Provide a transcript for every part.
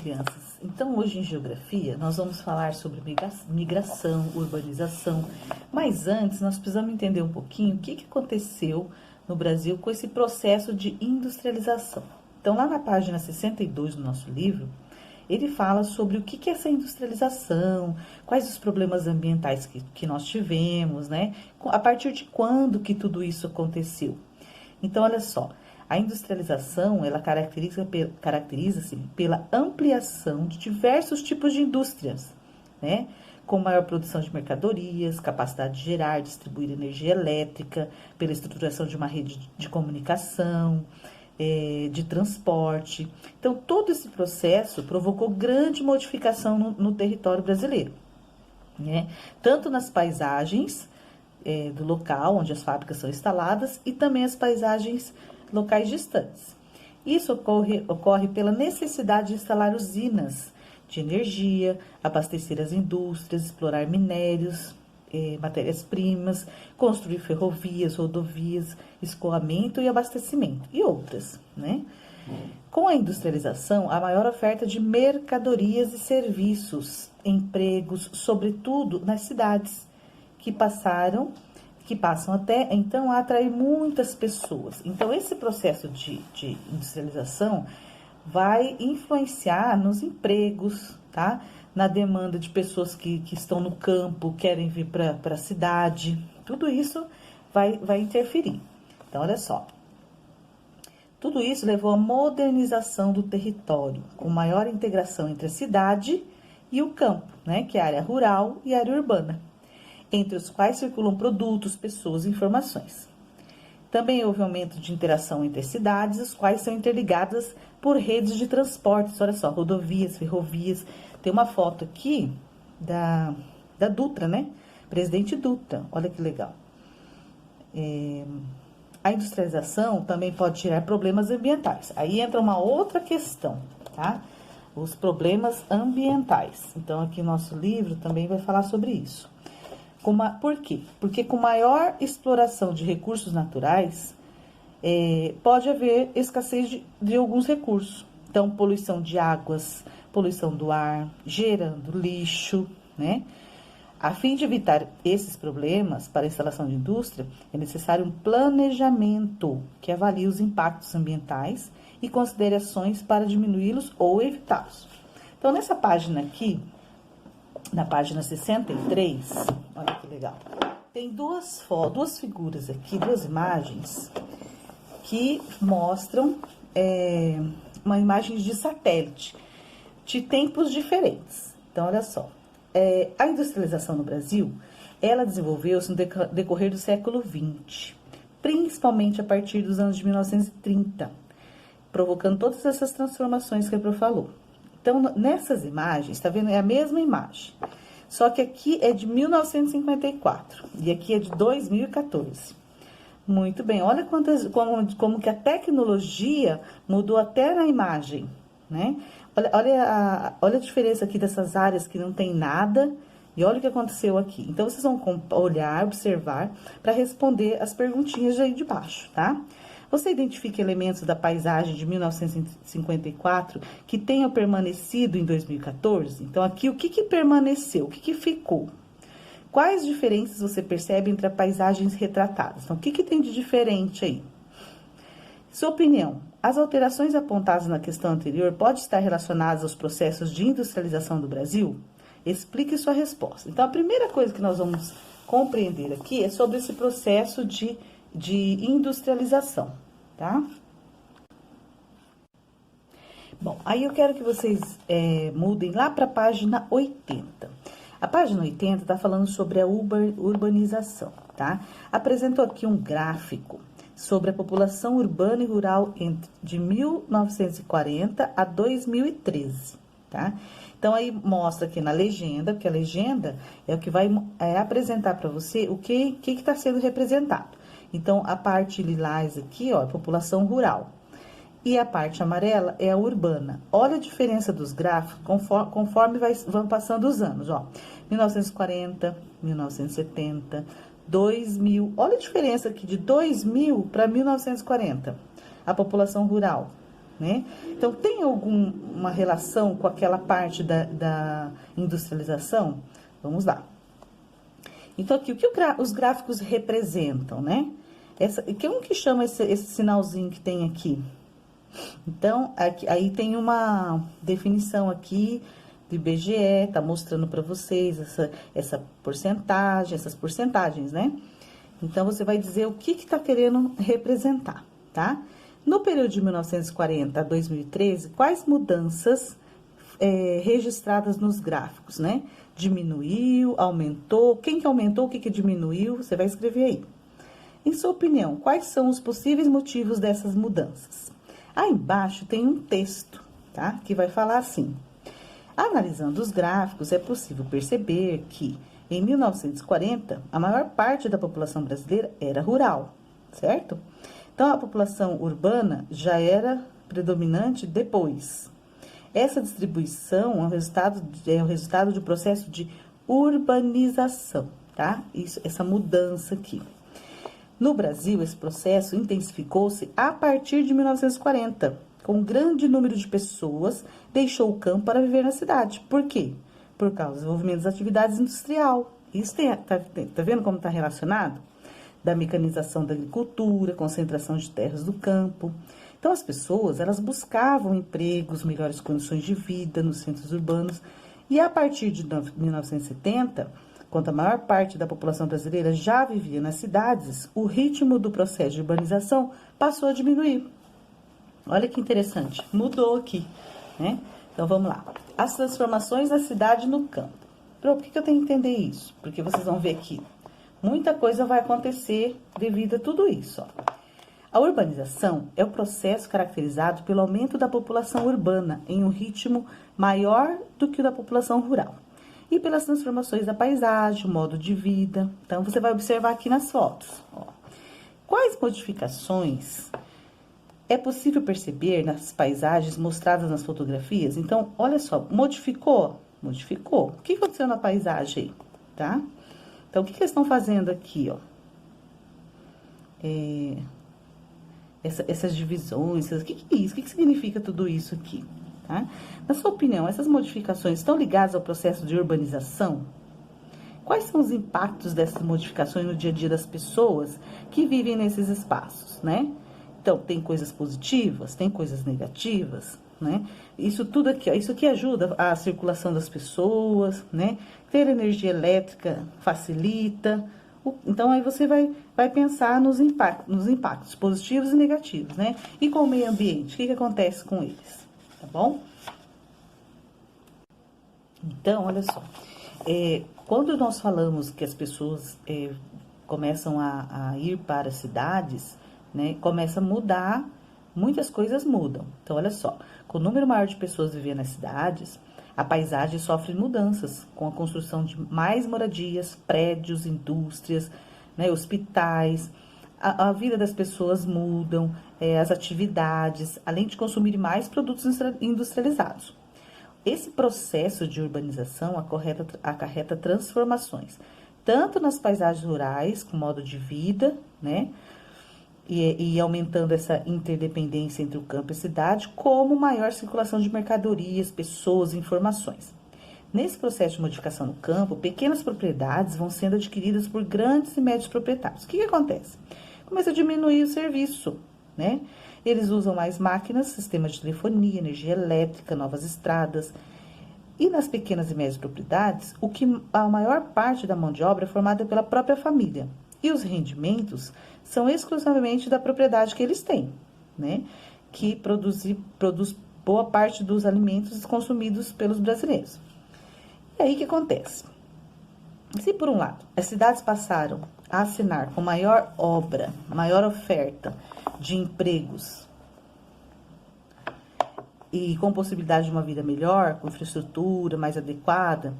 crianças? Então, hoje em Geografia, nós vamos falar sobre migração, urbanização, mas antes nós precisamos entender um pouquinho o que aconteceu no Brasil com esse processo de industrialização. Então, lá na página 62 do nosso livro, ele fala sobre o que é essa industrialização, quais os problemas ambientais que nós tivemos, né? A partir de quando que tudo isso aconteceu. Então, olha só. A industrialização, ela caracteriza-se pela ampliação de diversos tipos de indústrias, né? Com maior produção de mercadorias, capacidade de gerar, distribuir energia elétrica, pela estruturação de uma rede de comunicação, de transporte. Então, todo esse processo provocou grande modificação no território brasileiro, né? Tanto nas paisagens do local onde as fábricas são instaladas e também as paisagens locais distantes. Isso ocorre pela necessidade de instalar usinas de energia, abastecer as indústrias, explorar minérios, matérias-primas, construir ferrovias, rodovias, escoamento e abastecimento, e outras, né? Com a industrialização, a maior oferta de mercadorias e serviços, empregos, sobretudo nas cidades, que passam até então a atrair muitas pessoas. Então, esse processo de industrialização vai influenciar nos empregos, tá? Na demanda de pessoas que estão no campo, querem vir para a cidade. Tudo isso vai interferir. Então, olha só. Tudo isso levou à modernização do território, com maior integração entre a cidade e o campo, né? Que é a área rural e a área urbana, entre os quais circulam produtos, pessoas e informações. Também houve aumento de interação entre as cidades, as quais são interligadas por redes de transportes, olha só, rodovias, ferrovias. Tem uma foto aqui da Dutra, né? Presidente Dutra, olha que legal. A industrialização também pode gerar problemas ambientais. Aí entra uma outra questão, tá? Os problemas ambientais. Então, aqui no nosso livro também vai falar sobre isso. Por quê? Porque com maior exploração de recursos naturais, pode haver escassez de alguns recursos. Então, poluição de águas, poluição do ar, gerando lixo, né? A fim de evitar esses problemas para a instalação de indústria, é necessário um planejamento que avalie os impactos ambientais e considere ações para diminuí-los ou evitá-los. Então, nessa página aqui, na página 63, olha que legal, tem duas figuras aqui, duas imagens que mostram uma imagem de satélite de tempos diferentes. Então, olha só, a industrialização no Brasil, ela desenvolveu-se no decorrer do século XX, principalmente a partir dos anos de 1930, provocando todas essas transformações que a Pro falou. Então, nessas imagens, tá vendo? É a mesma imagem. Só que aqui é de 1954 e aqui é de 2014. Muito bem, olha como que a tecnologia mudou até na imagem, né? Olha a diferença aqui dessas áreas que não tem nada e olha o que aconteceu aqui. Então, vocês vão olhar, observar para responder as perguntinhas aí de baixo, tá? Você identifica elementos da paisagem de 1954 que tenham permanecido em 2014? Então, aqui, o que permaneceu? O que ficou? Quais diferenças você percebe entre as paisagens retratadas? Então, o que tem de diferente aí? Sua opinião, as alterações apontadas na questão anterior podem estar relacionadas aos processos de industrialização do Brasil? Explique sua resposta. Então, a primeira coisa que nós vamos compreender aqui é sobre esse processo de industrialização, tá? Bom, aí eu quero que vocês mudem lá para a página 80. A página 80 está falando sobre a urbanização, tá? Apresentou aqui um gráfico sobre a população urbana e rural de 1940 a 2013, tá? Então, aí mostra aqui na legenda, porque a legenda é o que vai apresentar para você o que está sendo representado. Então, a parte lilás aqui, ó, é a população rural. E a parte amarela é a urbana. Olha a diferença dos gráficos conforme vão passando os anos, ó. 1940, 1970, 2000. Olha a diferença aqui de 2000 para 1940. A população rural. né? Então, tem alguma relação com aquela parte da industrialização? Vamos lá. Então, aqui, o que os gráficos representam, né? Como que chama esse sinalzinho que tem aqui? Então, aí tem uma definição aqui do IBGE, tá mostrando para vocês essa porcentagem, essas porcentagens, né? Então, você vai dizer o que está querendo representar, tá? No período de 1940 a 2013, quais mudanças registradas nos gráficos, né? Diminuiu, aumentou, quem que aumentou, o que que diminuiu, você vai escrever aí. Em sua opinião, quais são os possíveis motivos dessas mudanças? Aí embaixo tem um texto, tá? Que vai falar assim: analisando os gráficos, é possível perceber que, em 1940, a maior parte da população brasileira era rural, certo? Então, a população urbana já era predominante depois. Essa distribuição é o resultado de um processo de urbanização, tá? Essa mudança aqui. No Brasil, esse processo intensificou-se a partir de 1940, com um grande número de pessoas deixou o campo para viver na cidade. Por quê? Por causa do desenvolvimento das atividades industriais. Isso tá vendo como está relacionado? Da mecanização da agricultura, concentração de terras do campo. Então, as pessoas, elas buscavam empregos, melhores condições de vida nos centros urbanos. E a partir de 1970, quando a maior parte da população brasileira já vivia nas cidades, o ritmo do processo de urbanização passou a diminuir. Olha que interessante, mudou aqui, né? Então, vamos lá. As transformações da cidade no campo. Por que eu tenho que entender isso? Porque vocês vão ver aqui, muita coisa vai acontecer devido a tudo isso, ó. A urbanização é o processo caracterizado pelo aumento da população urbana em um ritmo maior do que o da população rural. E pelas transformações da paisagem, o modo de vida. Então, você vai observar aqui nas fotos, ó. Quais modificações é possível perceber nas paisagens mostradas nas fotografias? Então, olha só, modificou? Modificou. O que aconteceu na paisagem aí, tá? Então, o que eles estão fazendo aqui, ó? Essas divisões, o que é isso? O que significa tudo isso aqui? Tá? Na sua opinião, essas modificações estão ligadas ao processo de urbanização? Quais são os impactos dessas modificações no dia a dia das pessoas que vivem nesses espaços, né? Então, tem coisas positivas, tem coisas negativas, né? Isso tudo aqui, ó, isso aqui ajuda a circulação das pessoas, né? Ter energia elétrica facilita. Então, aí você vai pensar nos impactos positivos e negativos, né? E com o meio ambiente, o que acontece com eles, tá bom? Então, olha só, quando nós falamos que as pessoas começam a ir para as cidades, né? Começa a mudar, muitas coisas mudam. Então, olha só, com o número maior de pessoas vivendo nas cidades, a paisagem sofre mudanças com a construção de mais moradias, prédios, indústrias, né, hospitais. A vida das pessoas mudam, as atividades, além de consumir mais produtos industrializados. Esse processo de urbanização acarreta transformações, tanto nas paisagens rurais, com modo de vida, né, e aumentando essa interdependência entre o campo e a cidade, como maior circulação de mercadorias, pessoas e informações. Nesse processo de modificação no campo, pequenas propriedades vão sendo adquiridas por grandes e médios proprietários. O que acontece? Começa a diminuir o serviço, né? Eles usam mais máquinas, sistemas de telefonia, energia elétrica, novas estradas. E nas pequenas e médias propriedades, a maior parte da mão de obra é formada pela própria família. E os rendimentos são exclusivamente da propriedade que eles têm, né? Que produz boa parte dos alimentos consumidos pelos brasileiros. E aí o que acontece? Se por um lado as cidades passaram a assinar com maior obra, maior oferta de empregos e com possibilidade de uma vida melhor, com infraestrutura mais adequada,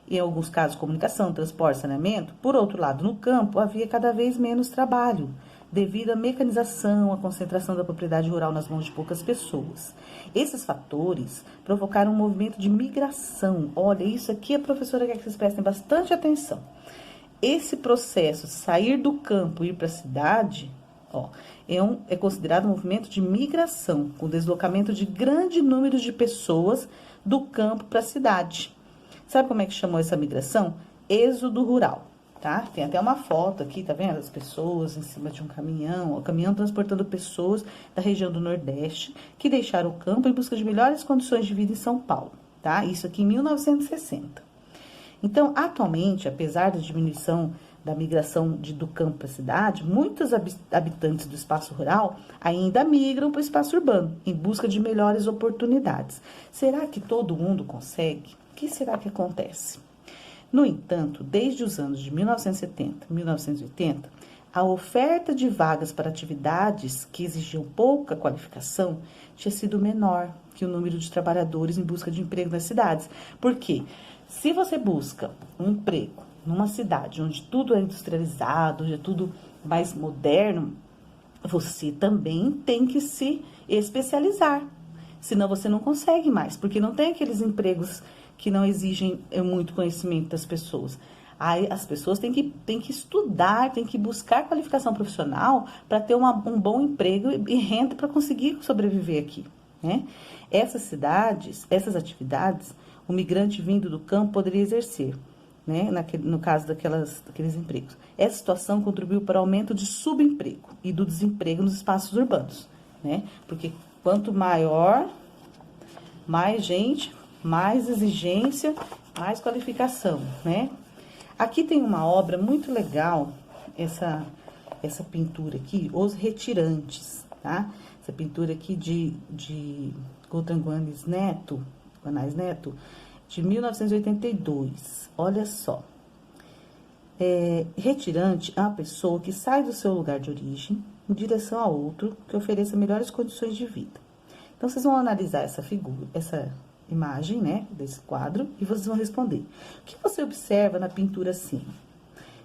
em alguns casos comunicação, transporte, saneamento, por outro lado, no campo havia cada vez menos trabalho, devido à mecanização, à concentração da propriedade rural nas mãos de poucas pessoas. Esses fatores provocaram um movimento de migração. Olha, isso aqui a professora quer que vocês prestem bastante atenção. Esse processo de sair do campo e ir para a cidade, Ó, é considerado um movimento de migração, com deslocamento de grande número de pessoas do campo para a cidade. Sabe como é que chamou essa migração? Êxodo rural, tá? Tem até uma foto aqui, tá vendo? As pessoas em cima de um caminhão, o caminhão transportando pessoas da região do Nordeste que deixaram o campo em busca de melhores condições de vida em São Paulo, tá? Isso aqui em 1960. Então, atualmente, apesar da diminuição da migração do campo para a cidade, muitos habitantes do espaço rural ainda migram para o espaço urbano, em busca de melhores oportunidades. Será que todo mundo consegue? O que será que acontece? No entanto, desde os anos de 1970 e 1980, a oferta de vagas para atividades que exigiam pouca qualificação tinha sido menor que o número de trabalhadores em busca de emprego nas cidades. Por quê? Se você busca um emprego numa cidade onde tudo é industrializado, onde é tudo mais moderno, você também tem que se especializar. Senão você não consegue mais, porque não tem aqueles empregos que não exigem muito conhecimento das pessoas. Aí as pessoas têm que estudar, têm que buscar qualificação profissional para ter um bom emprego e renda para conseguir sobreviver aqui, né? Essas atividades, o migrante vindo do campo poderia exercer, né? No caso daqueles empregos. Essa situação contribuiu para o aumento de subemprego e do desemprego nos espaços urbanos, né? Porque quanto maior, mais gente, mais exigência, mais qualificação, né? Aqui tem uma obra muito legal, essa pintura aqui, Os Retirantes, tá? Essa pintura aqui de Guanais Neto, de 1982. Olha só. Retirante é uma pessoa que sai do seu lugar de origem em direção a outro que ofereça melhores condições de vida. Então, vocês vão analisar essa figura, essa imagem, né, desse quadro, e vocês vão responder. O que você observa na pintura acima?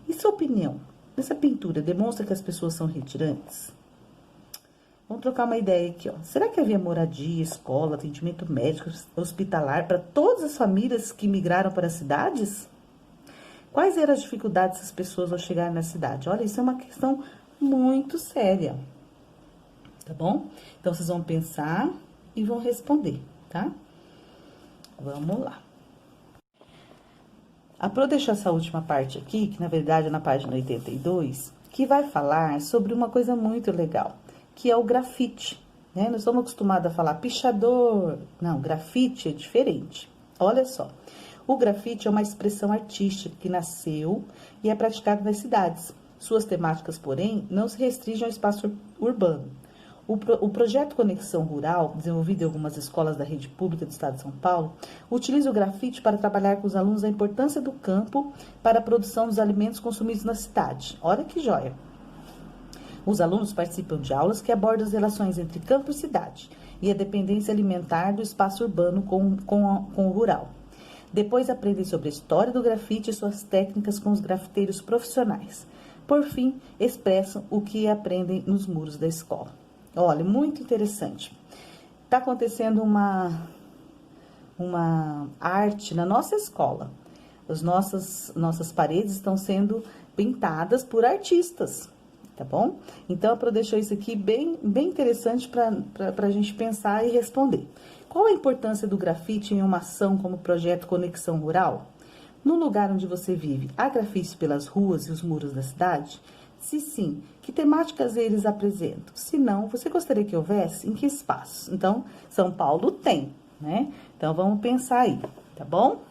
E sua opinião? Essa pintura demonstra que as pessoas são retirantes? Vamos trocar uma ideia aqui, ó. Será que havia moradia, escola, atendimento médico, hospitalar para todas as famílias que migraram para as cidades? Quais eram as dificuldades das pessoas ao chegar na cidade? Olha, isso é uma questão muito séria, tá bom? Então, vocês vão pensar e vão responder, tá? Vamos lá. Pro deixar essa última parte aqui, que na verdade é na página 82, que vai falar sobre uma coisa muito legal, que é o grafite, né? Nós estamos acostumados a falar pichador. Não, grafite é diferente. Olha só. O grafite é uma expressão artística que nasceu e é praticada nas cidades. Suas temáticas, porém, não se restringem ao espaço urbano. O projeto Conexão Rural, desenvolvido em algumas escolas da rede pública do estado de São Paulo, utiliza o grafite para trabalhar com os alunos a importância do campo para a produção dos alimentos consumidos na cidade. Olha que joia! Os alunos participam de aulas que abordam as relações entre campo e cidade e a dependência alimentar do espaço urbano com o rural. Depois aprendem sobre a história do grafite e suas técnicas com os grafiteiros profissionais. Por fim, expressam o que aprendem nos muros da escola. Olha, muito interessante. Está acontecendo uma arte na nossa escola. As nossas paredes estão sendo pintadas por artistas, tá bom? Então, a Pro deixou isso aqui bem interessante para a gente pensar e responder. Qual a importância do grafite em uma ação como o projeto Conexão Rural? No lugar onde você vive, há grafite pelas ruas e os muros da cidade? Se sim, que temáticas eles apresentam? Se não, você gostaria que houvesse? Em que espaços? Então, São Paulo tem, né? Então, vamos pensar aí, tá bom?